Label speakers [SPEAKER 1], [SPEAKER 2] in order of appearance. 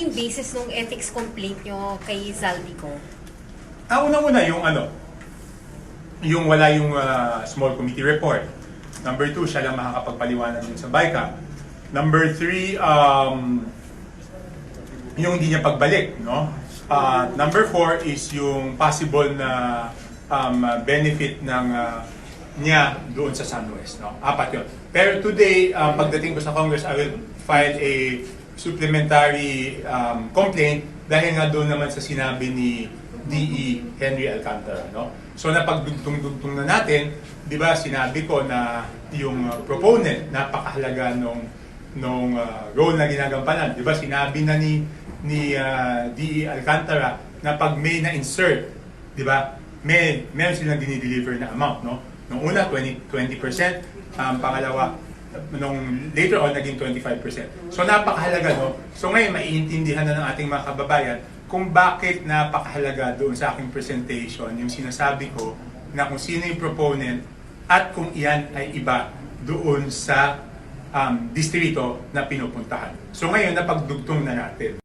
[SPEAKER 1] naging basis ng ethics complaint nyo kay Zaldico?
[SPEAKER 2] Una-una yung wala yung small committee report. Number 2, siya lang makakapagpaliwanag din sa BICAM. Number 3, yung hindi niya pagbalik, no? Number 4 is yung possible na benefit ng niya doon sa SunWest, no? 4 yun. Pero today, pagdating ko sa Congress, I will file a supplementary complaint dahil nga doon naman sa sinabi ni DE Henry Alcantara, no? So napagdugtong-dugtong na natin, 'di ba? Sinabi ko na yung proponent napakahalaga nung role na ginagampanan, 'di ba? Sinabi na ni DE Alcantara na pag may na-insert, 'di ba? Meron silang dinideliver na amount, no? Nung una 20%, pangalawa nung later on naging 25%. So napakahalaga, no? So ngayon maiintindihan na ng ating mga kababayan kung bakit napakahalaga doon sa aking presentation yung sinasabi ko na kung sino yung proponent at kung iyan ay iba doon sa distrito na pinupuntahan. So ngayon napagdugtong na natin.